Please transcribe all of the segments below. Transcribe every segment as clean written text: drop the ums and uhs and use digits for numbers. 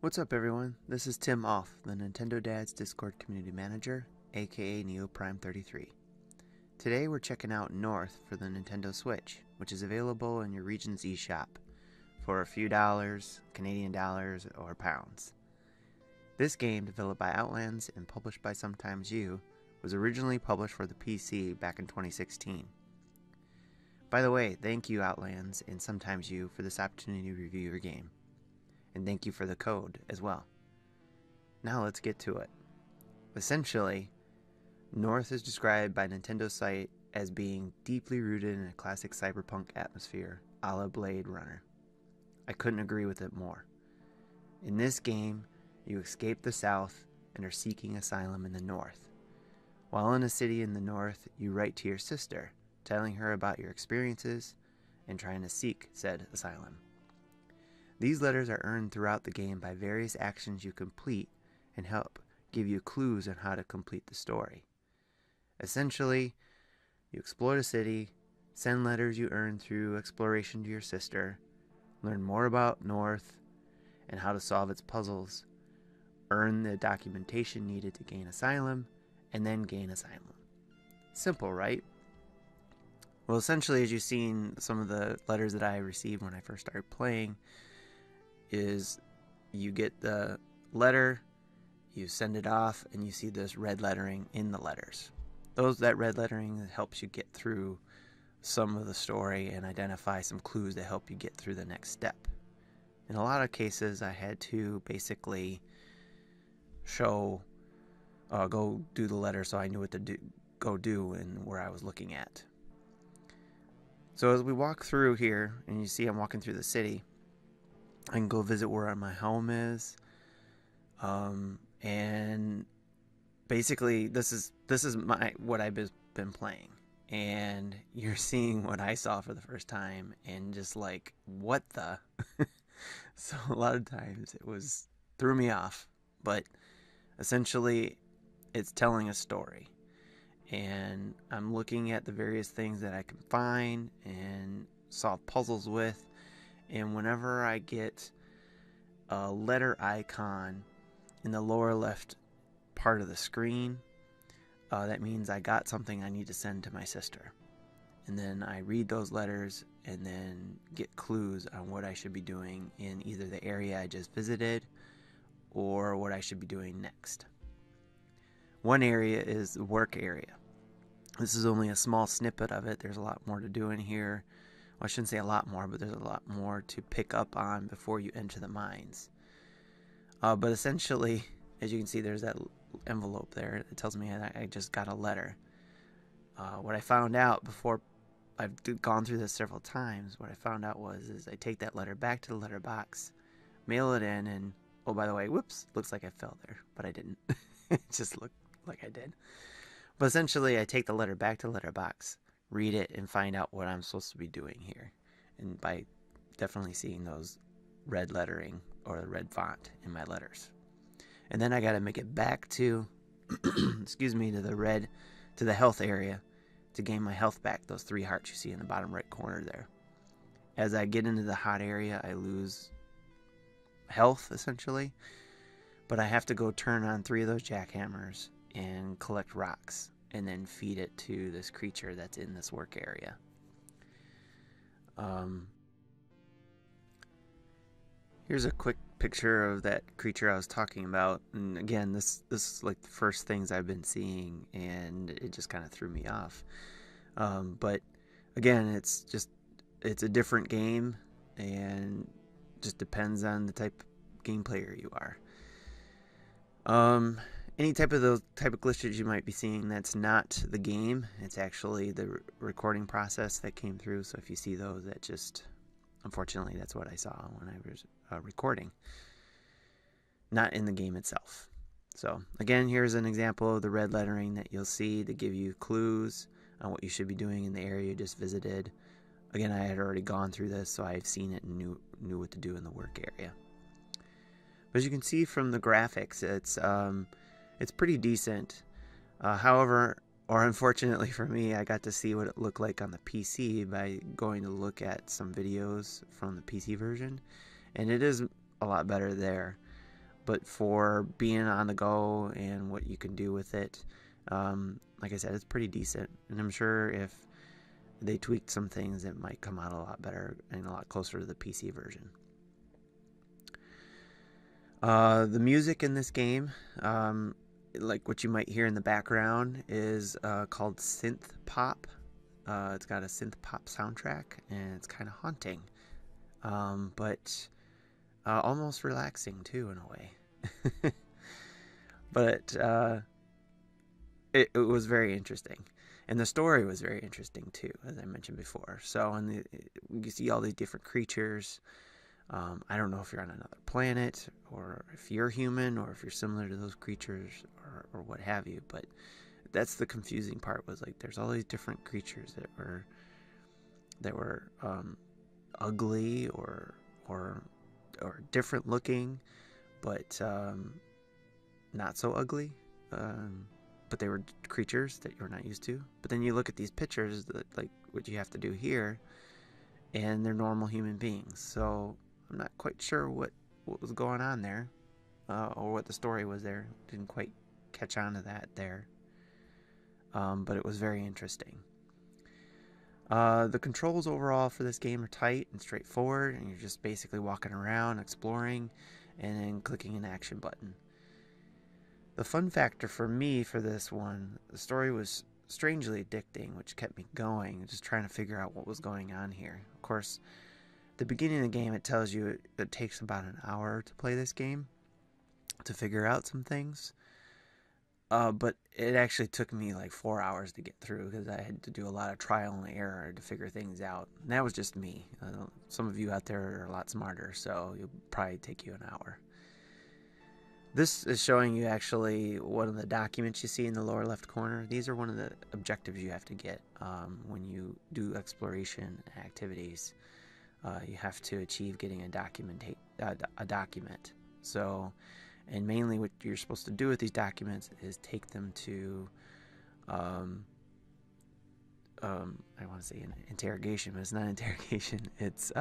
What's up everyone, this is Tim Aulph, the Nintendo Dad's Discord Community Manager, aka NeoPrime33. Today we're checking out North for the Nintendo Switch, which is available in your region's eShop for a few dollars, Canadian dollars, or pounds. This game, developed by Outlands and published by Sometimes You, was originally published for the PC back in 2016. By the way, thank you Outlands and Sometimes You for this opportunity to review your game. And thank you for the code as well. Now let's get to it. Essentially, North is described by Nintendo's site as being deeply rooted in a classic cyberpunk atmosphere a la Blade Runner. I couldn't agree with it more. In this game, you escape the South and are seeking asylum in the North. While in a city in the North, you write to your sister, telling her about your experiences and trying to seek said asylum. These letters are earned throughout the game by various actions you complete and help give you clues on how to complete the story. Essentially, you explore the city, send letters you earn through exploration to your sister, learn more about North and how to solve its puzzles, earn the documentation needed to gain asylum, and then gain asylum. Simple, right? Well, essentially, as you've seen some of the letters that I received when I first started playing, is you get the letter, you send it off, and you see this red lettering in the letters. That red lettering helps you get through some of the story and identify some clues that help you get through the next step. In a lot of cases, I had to basically go do the letter so I knew what to go do and where I was looking at. So as we walk through here, and you see I'm walking through the city, I can go visit where my home is, and basically this is what I've been playing, and you're seeing what I saw for the first time, and just like, what the? So a lot of times it threw me off, but essentially it's telling a story, and I'm looking at the various things that I can find and solve puzzles with. And whenever I get a letter icon in the lower left part of the screen, that means I got something I need to send to my sister. And then I read those letters and then get clues on what I should be doing in either the area I just visited or what I should be doing next. One area is the work area. This is only a small snippet of it. There's a lot more to do in here. Well, I shouldn't say a lot more, but there's a lot more to pick up on before you enter the mines. But essentially, as you can see, there's that envelope there. It tells me that I just got a letter. What I found out before I've gone through this several times, what I found out is I take that letter back to the letterbox, mail it in, and, oh, by the way, whoops, looks like I fell there, but I didn't. It just looked like I did. But essentially, I take the letter back to the letterbox, read it, and find out what I'm supposed to be doing here. And by definitely seeing those red lettering or the red font in my letters. And then I got to make it back to, excuse me, to the health area to gain my health back, those 3 hearts you see in the bottom right corner there. As I get into the hot area, I lose health, essentially. But I have to go turn on 3 of those jackhammers and collect rocks, and then feed it to this creature that's in this work area. Here's a quick picture of that creature I was talking about, and again, this is like the first things I've been seeing, and it just kind of threw me off. But again, it's a different game, and just depends on the type of game player you are. Any type of glitches you might be seeing, that's not the game. It's actually the recording process that came through. So if you see those, that just, unfortunately, that's what I saw when I was recording. Not in the game itself. So again, here's an example of the red lettering that you'll see to give you clues on what you should be doing in the area you just visited. Again, I had already gone through this, so I've seen it and knew what to do in the work area. But as you can see from the graphics, it's pretty decent. However, or unfortunately for me, I got to see what it looked like on the PC by going to look at some videos from the PC version, and it is a lot better there. but for being on the go and what you can do with it, like I said, it's pretty decent. And I'm sure if they tweaked some things, it might come out a lot better and a lot closer to the PC version. The music in this game, like what you might hear in the background, is called synth pop. It's got a synth pop soundtrack, and it's kind of haunting, but almost relaxing too in a way. But it was very interesting, and the story was very interesting too, as I mentioned before. So, you see all these different creatures. I don't know if you're on another planet, or if you're human, or if you're similar to those creatures, or what have you. But that's the confusing part, was like there's all these different creatures that were ugly or different looking, but not so ugly. But they were creatures that you're not used to. But then you look at these pictures, like what you have to do here, and they're normal human beings. So I'm not quite sure what was going on there, or what the story was there. Didn't quite catch on to that there. But it was very interesting. The controls overall for this game are tight and straightforward, and you're just basically walking around, exploring, and then clicking an action button. The fun factor for me for this one, the story was strangely addicting, which kept me going, just trying to figure out what was going on here. Of course, at the beginning of the game, it tells you it takes about an hour to play this game, to figure out some things. But it actually took me like 4 hours to get through, because I had to do a lot of trial and error to figure things out. And that was just me. Some of you out there are a lot smarter, so it'll probably take you an hour. This is showing you actually one of the documents you see in the lower left corner. These are one of the objectives you have to get when you do exploration activities. You have to achieve getting a document. So, and mainly what you're supposed to do with these documents is take them to, I want to say an interrogation, but it's not interrogation. It's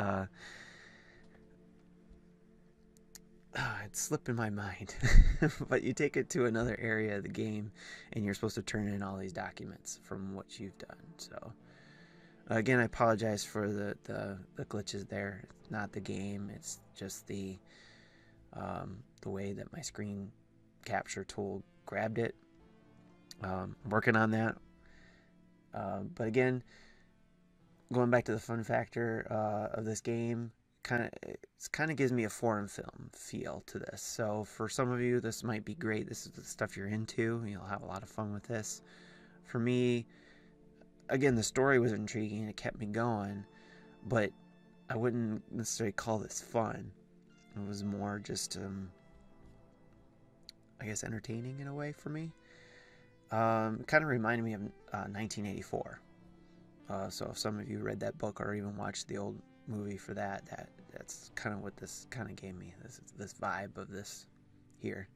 slipping my mind. But you take it to another area of the game, and you're supposed to turn in all these documents from what you've done. So, again, I apologize for the glitches there. It's not the game. It's just the way that my screen capture tool grabbed it. I'm working on that. But again, going back to the fun factor of this game, it kind of gives me a foreign film feel to this. So for some of you, this might be great. This is the stuff you're into. You'll have a lot of fun with this. For me, again, the story was intriguing. It kept me going, but I wouldn't necessarily call this fun. It was more just, I guess, entertaining in a way for me. It kind of reminded me of 1984. So if some of you read that book or even watched the old movie for that's kind of what this kind of gave me, this vibe of this here.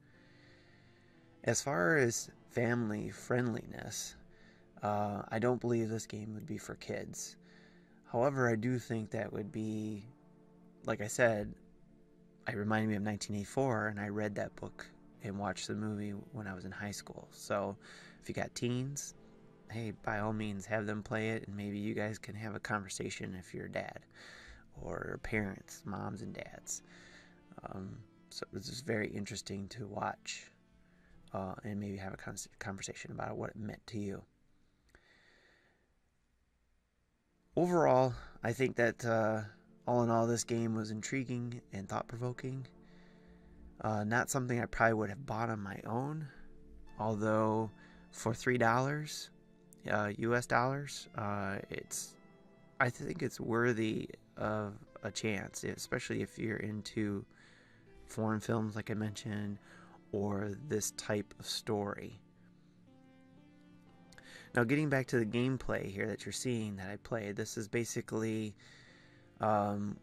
As far as family friendliness, I don't believe this game would be for kids. However, I do think that would be, like I said, it reminded me of 1984, and I read that book and watched the movie when I was in high school. So if you got teens, hey, by all means, have them play it, and maybe you guys can have a conversation if you're a dad, or parents, moms and dads. So this is very interesting to watch, and maybe have a conversation about what it meant to you. Overall, I think that all in all, this game was intriguing and thought-provoking. Not something I probably would have bought on my own, although for $3 US dollars, I think it's worthy of a chance, especially if you're into foreign films like I mentioned, or this type of story. Now, getting back to the gameplay here that you're seeing that I played, this is basically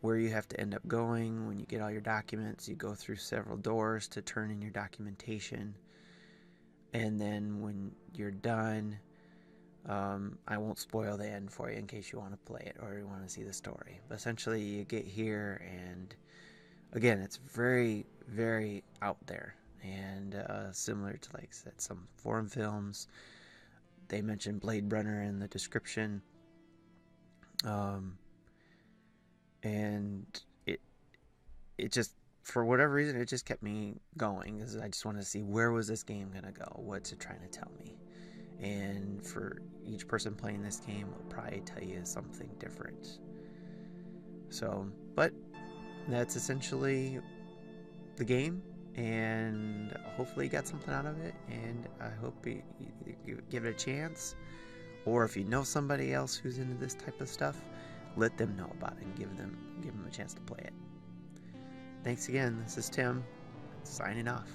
where you have to end up going when you get all your documents. You go through several doors to turn in your documentation, and then when you're done, I won't spoil the end for you in case you want to play it or you want to see the story. But essentially, you get here, and again, it's very, very out there, and similar to, like I said, some foreign films. They mentioned Blade Runner in the description, and it just, for whatever reason, it just kept me going, because I just wanted to see, where was this game gonna go? What's it trying to tell me? And for each person playing this game, will probably tell you something different. So, but that's essentially the game, and hopefully you got something out of it, and I hope you give it a chance, or if you know somebody else who's into this type of stuff, let them know about it and give them a chance to play it. Thanks again. This is Tim, signing off.